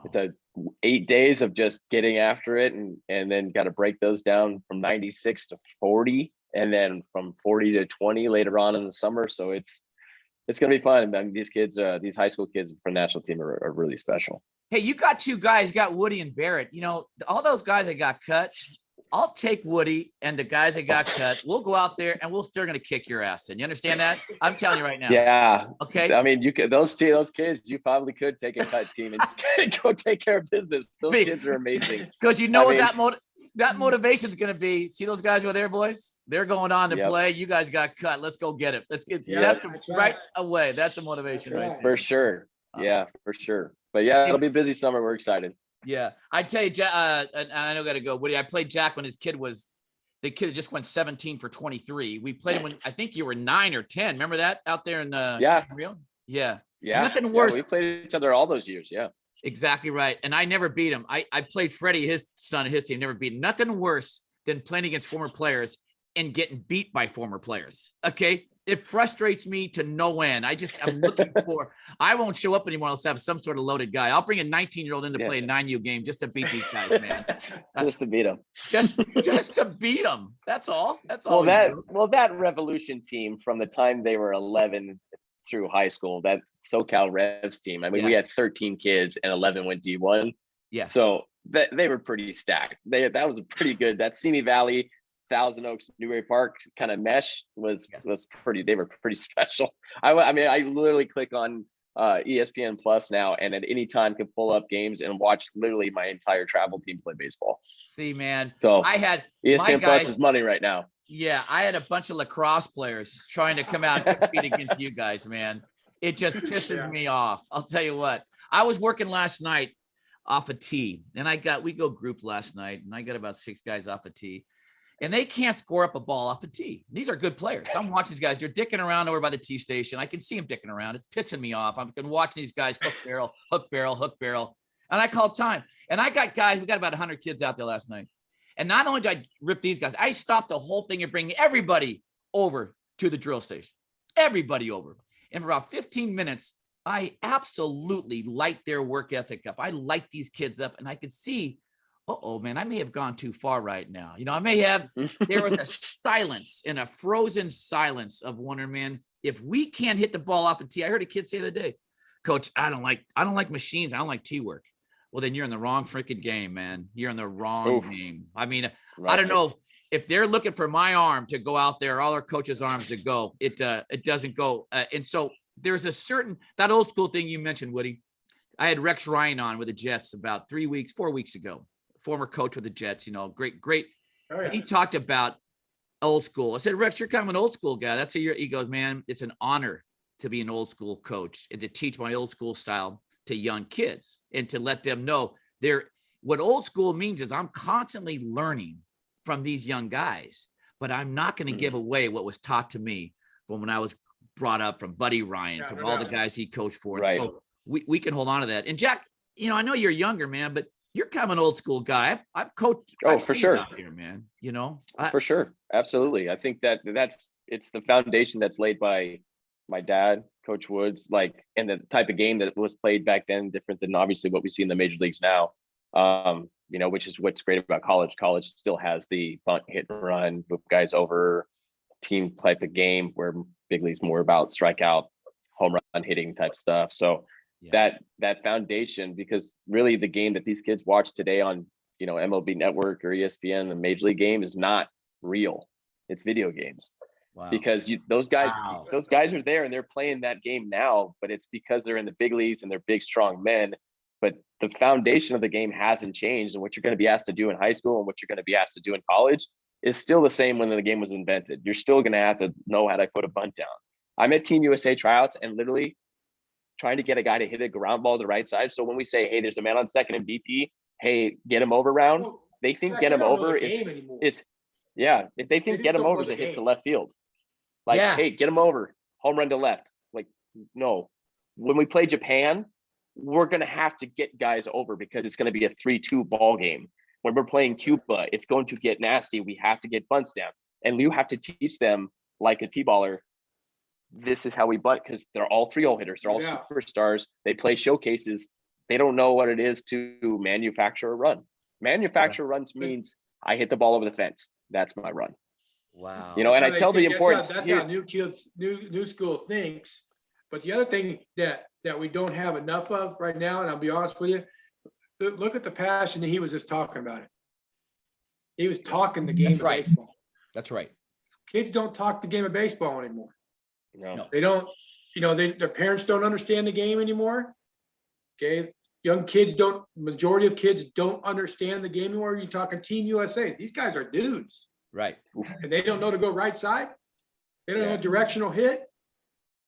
it's 8 days of just getting after it, and then got to break those down from 96 to 40, and then from 40 to 20 later on in the summer. So it's going to be fun. I mean, these kids, these high school kids for the national team are really special. Hey, you got two guys, you got Woody and Barrett. All those guys that got cut, I'll take Woody and the guys that got cut. We'll go out there and we're still going to kick your ass. And you understand that? I'm telling you right now. Yeah. Okay. I mean, you could, those kids, you probably could take a cut team and go take care of business. Those kids are amazing. Because that motivation is going to be, see those guys over there, boys? They're going on to play. You guys got cut. Let's go get it. That's right away. That's a motivation, right? For sure. Yeah, for sure. But yeah, it'll be a busy summer. We're excited. Yeah. I tell you, and I know I got to go, Woody. I played Jack when the kid just went 17 for 23. We played him when I think you were 9 or 10. Remember that out there in the Rio? Yeah. Nothing worse. Yeah, we played each other all those years. Yeah. Exactly right. And I never beat him. I played Freddie, his son, his team, never beat him. Nothing worse than playing against former players and getting beat by former players. Okay. It frustrates me to no end. I'm looking I won't show up anymore unless I have some sort of loaded guy. I'll bring a 19-year-old in to play a 9U game just to beat these guys, man. Just to beat them. Just to beat them. That's all. That's all. That Revolution team from the time they were 11 through high school, that SoCal Revs team. I mean, we had 13 kids and 11 went D1. Yeah. So they were pretty stacked. That was a pretty good. That Simi Valley, Thousand Oaks, Newberry Park kind of mesh was pretty. They were pretty special. I literally click on ESPN Plus now, and at any time can pull up games and watch literally my entire travel team play baseball. See, man. So I had ESPN Plus is money right now. Yeah, I had a bunch of lacrosse players trying to come out and compete against you guys, man. It just pisses me off. I'll tell you what. I was working last night off a tee, and we go group last night, and I got about 6 guys off a tee, and they can't score up a ball off a tee. These are good players. I'm watching these guys. They're dicking around over by the tee station. I can see them dicking around. It's pissing me off. I've been watching these guys hook barrel, hook barrel, hook barrel, and I called time. And I got guys. We got about 100 kids out there last night. And not only did I rip these guys, I stopped the whole thing and bring everybody over to the drill station. Everybody over. And for about 15 minutes, I absolutely light their work ethic up. I light these kids up, and I could see oh man, I may have gone too far right now. I may have, there was a silence and a frozen silence of wonder, man, if we can't hit the ball off a tee. I heard a kid say the other day, coach, I don't like machines. I don't like tee work. Well, then you're in the wrong freaking game, man. You're in the wrong game. I mean, I don't know if they're looking for my arm to go out there, all our coaches' arms to go, it doesn't go. And so there's that old school thing you mentioned, Woody. I had Rex Ryan on with the Jets about 4 weeks ago, former coach with the Jets, great. Oh, yeah. He talked about old school. I said, Rex, you're kind of an old school guy. That's he goes, man, it's an honor to be an old school coach and to teach my old school style to young kids and to let them know what old school means is I'm constantly learning from these young guys, but I'm not going to give away what was taught to me from when I was brought up, from Buddy Ryan, from all the guys he coached for. Right. So we can hold on to that. And Jack, I know you're younger, man, but you're kind of an old school guy. I've coached. For sure. Out here, man. For sure. Absolutely. I think it's the foundation that's laid by my dad, Coach Woods, and the type of game that was played back then, different than obviously what we see in the major leagues now. Which is what's great about college. College still has the bunt, hit and run, move guys over, team type of game, where big league's more about strikeout, home run hitting type stuff. So that foundation, because really the game that these kids watch today on, MLB Network or ESPN, the major league game, is not real. It's video games. Wow. Because those guys are there and they're playing that game now, but it's because they're in the big leagues and they're big, strong men. But the foundation of the game hasn't changed, and what you're going to be asked to do in high school and what you're going to be asked to do in college is still the same when the game was invented. You're still going to have to know how to put a bunt down. I'm at Team USA tryouts and literally trying to get a guy to hit a ground ball to the right side. So when we say, hey, there's a man on second in BP, hey, get him over round, they think get him over is if they think get him over is a hit to left field. Hey, get him over, home run to left. No. When we play Japan, we're going to have to get guys over because it's going to be a 3-2 ball game. When we're playing Cuba, it's going to get nasty. We have to get bunts down. And you have to teach them, like a T-baller, this is how we bunt, because they're all 3-hole hitters. They're all superstars. They play showcases. They don't know what it is to manufacture a run. Manufacture runs means I hit the ball over the fence. That's my run. Wow. And I tell the importance. That's how new kids, new school thinks. But the other thing that we don't have enough of right now, and I'll be honest with you, look at the passion that he was just talking about it. He was talking the game of baseball. That's right. Kids don't talk the game of baseball anymore. No. They don't, their parents don't understand the game anymore. Okay. Young kids majority of kids don't understand the game anymore. You're talking Team USA. These guys are dudes. Right. And they don't know to go right side. They don't know directional hit.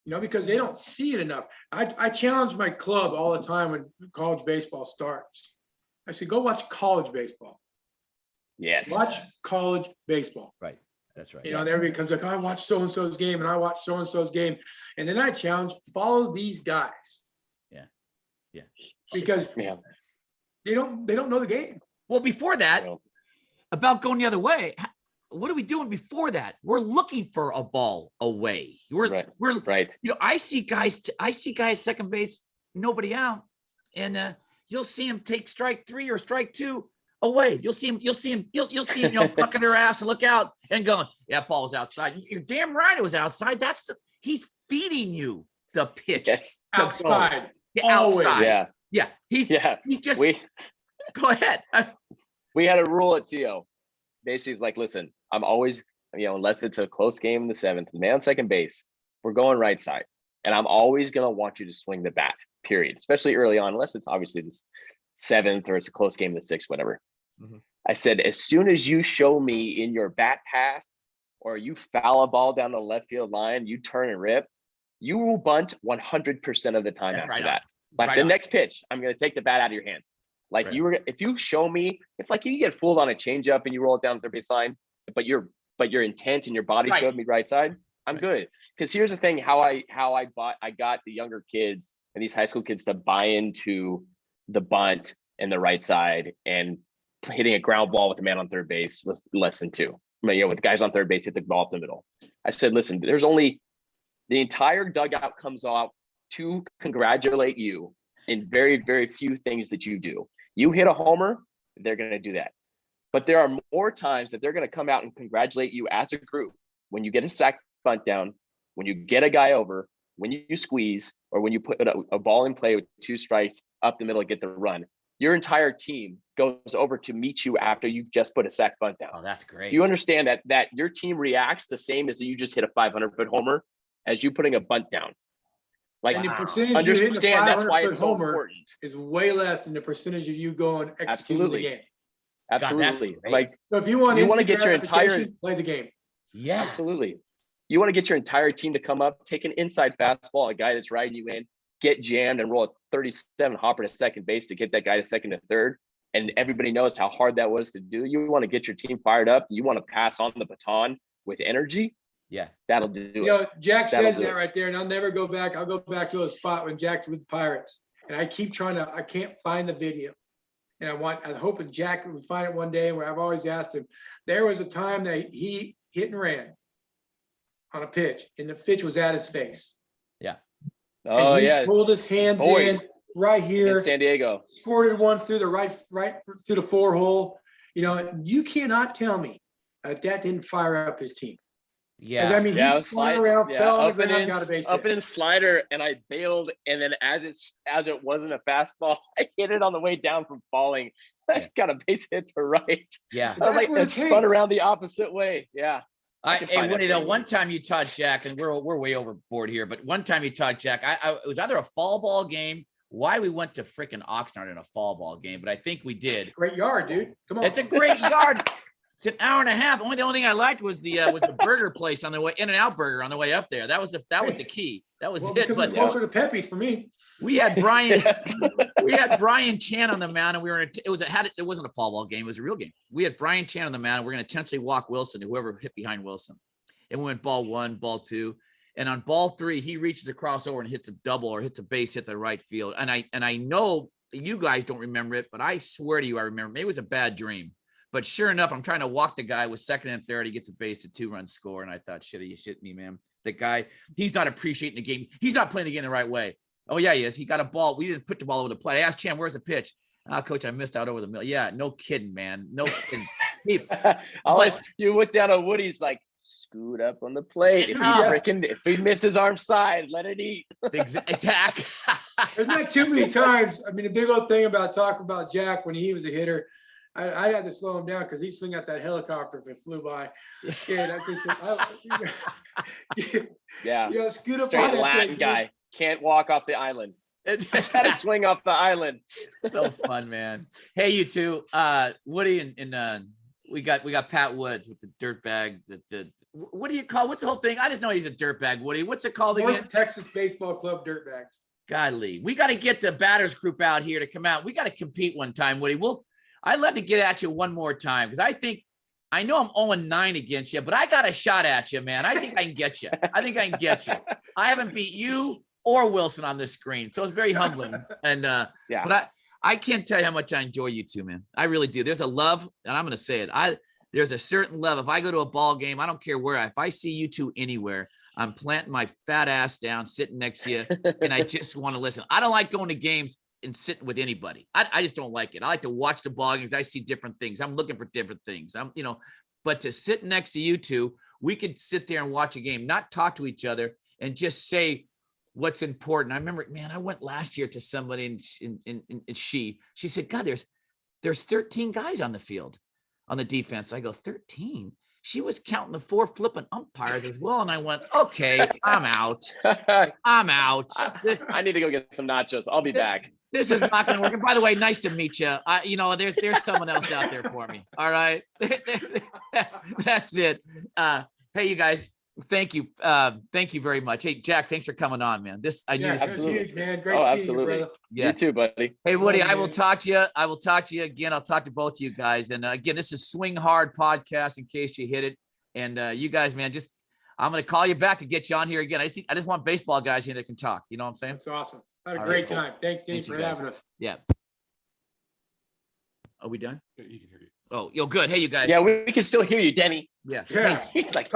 Because they don't see it enough. I challenge my club all the time when college baseball starts. I say, go watch college baseball. Yes. Watch college baseball. Right. That's right. And everybody comes like, I watched so-and-so's game and I watched so-and-so's game. And then I challenge, follow these guys. Yeah. Because they don't know the game. Well, before that, about going the other way, what are we doing before that? We're looking for a ball away. We're right. I see guys second base, nobody out, and you'll see him take strike 3 or strike 2 away. You'll see him pucking their ass and look out and going, that ball was outside. You're damn right it was outside. He's feeding you the pitch. Yes. Outside. Outside. Yeah. Go ahead. We had a rule at TO. Basically, it's like, listen, I'm always, unless it's a close game in the 7th, the man on second base, we're going right side. And I'm always going to want you to swing the bat, period. Especially early on, unless it's obviously the 7th or it's a close game in the 6th, whatever. Mm-hmm. I said, as soon as you show me in your bat path or you foul a ball down the left field line, you turn and rip, you will bunt 100% of the time. That's after that. The next pitch, I'm going to take the bat out of your hands. If you show me, if you get fooled on a changeup and you roll it down the third base line, but your intent and your body showed me right side, I'm good. Because here's the thing, how I got the younger kids and these high school kids to buy into the bunt and the right side and hitting a ground ball with a man on third base with less than 2. With guys on third base, hit the ball up the middle. I said, listen, there's only the entire dugout comes out to congratulate you in very, very few things that you do. You hit a homer, they're going to do that. But there are more times that they're going to come out and congratulate you as a group when you get a sack bunt down, when you get a guy over, when you squeeze, or when you put a ball in play with 2 strikes up the middle and get the run. Your entire team goes over to meet you after you've just put a sack bunt down. Oh, that's great. You understand that your team reacts the same as you just hit a 500-foot homer as you putting a bunt down. Like, And the Wow. percentage you hitting a understand that's why 500-foot it's so homer important. is way less than the percentage of you going executing Absolutely. the game. Absolutely. great. Like, So if you want You wanna instant get your entire- gratification, play the game. Yeah. absolutely. You want to get your entire team to come up, take an inside fastball, a guy that's riding you in, get jammed and roll a 37 hopper to second base to get that guy to second to third. And everybody knows how hard that was to do. You want to get your team fired up. You want to pass on the baton with energy. Yeah. That'll do You it. know, Jack That'll says do that it. right there, and I'll never go back. I'll go back to a spot when Jack's with the Pirates, and I keep trying to. I can't find the video, and I'm hoping Jack would find it one day. Where I've always asked him. There was a time that he hit and ran on a pitch, and the pitch was at his face. Oh, and he yeah. pulled his hands Boy. in right here, In San Diego. squirted one through the right through the 4-hole. You know, you cannot tell me that didn't fire up his team. Because Yeah. I mean, Yeah, he spun around, fell on the ground, got a base up hit. in slider, and I bailed. And then as it wasn't a fastball, I hit it on the way down from falling. I got a base hit to right. Yeah. But I that's what it spun takes. around the opposite way. Yeah. can Hey, find that Woody, though, video. one time you taught Jack, and we're way overboard here, but one time you taught Jack, it was either a fall ball game. Why we went to freaking Oxnard in a fall ball game, but I think we did. Great yard, dude. Come on. It's a great yard. It's an hour and a half. The only thing I liked was the burger place on the way, In-N-Out Burger on the way up there. That was the key. That was Well, it. because But it's closer to Pepe's for me. we had Brian Chan on the mound, and we were in it wasn't a fall ball game, it was a real game. We had Brian Chan on the mound, and we're going to intentionally walk Wilson, whoever hit behind Wilson. And we went ball 1, ball 2. And on ball 3, he reaches across over and hits a double or hits a base hit the right field. And I know you guys don't remember it, but I swear to you, I remember. Maybe it was a bad dream. But sure enough, I'm trying to walk the guy with second and third. He gets a base, a 2-run score. And I thought, shit, you shit me, man. The guy, he's not appreciating the game. He's not playing the game the right way. Oh, yeah, he is. He got a ball. We didn't put the ball over the plate. I asked Chan, where's the pitch? Coach, I missed out over the middle. Yeah, no kidding, man. No kidding. You went down to Woody's like, scoot up on the plate. If he misses arm side, let it eat. Exactly. There's not too many times. I mean, the big old thing about talking about Jack when he was a hitter, I'd have to slow him down because he'd swing out that helicopter if it flew by. Yeah, Yeah. you know, scoot up Straight on that Latin thing, guy. Can't walk off the island. Had to swing off the island. So fun, man. Hey, you two, Woody and we got Pat Woods with the dirt bag. What do you call? What's the whole thing? I just know he's a dirt bag. Woody, what's it called North again? Texas Baseball Club Dirtbags. Godly, we got to get the batters group out here to come out. We got to compete one time, Woody. I'd love to get at you one more time because I know I'm 0-9 against you, but I got a shot at you, man. I think I can get you. I haven't beat you or Wilson on this screen, so it's very humbling. And Yeah. but I can't tell you how much I enjoy you two, man. I really do. There's a love, and I'm going to say it. There's a certain love. If I go to a ball game, I don't care where. If I see you two anywhere, I'm planting my fat ass down, sitting next to you, and I just want to listen. I don't like going to games and sitting with anybody. I just don't like it. I like to watch the ball games. I see different things. I'm looking for different things. But to sit next to you two, we could sit there and watch a game, not talk to each other, and just say what's important. I remember, man, I went last year to somebody and she said, God, there's 13 guys on the field on the defense. I go, 13? She was counting the 4 flipping umpires as well. And I went, okay, I'm out. I need to go get some nachos. I'll be back. This is not going to work. And by the way, nice to meet you. There's someone else out there for me. All right. That's it. Hey, you guys. Thank you. Thank you very much. Hey, Jack, thanks for coming on, man. I knew Yeah, this was absolutely. huge, man. Great Oh, seeing absolutely. you, brother. yeah. You too, buddy. Hey, Woody, Love I you, will man. talk to you. I will talk to you again. I'll talk to both of you guys. And again, this is Swing Hard Podcast in case you hit it. And you guys, man, I'm going to call you back to get you on here again. I just want baseball guys here that can talk. You know what I'm saying? That's awesome. I had a All great right, cool. time. Thanks, Denny, Thank you, for guys. having us. Yeah. Are we done? You can hear you. Oh, yo, good. Hey, you guys. Yeah, we can still hear you, Denny. Yeah. Yeah. He's like,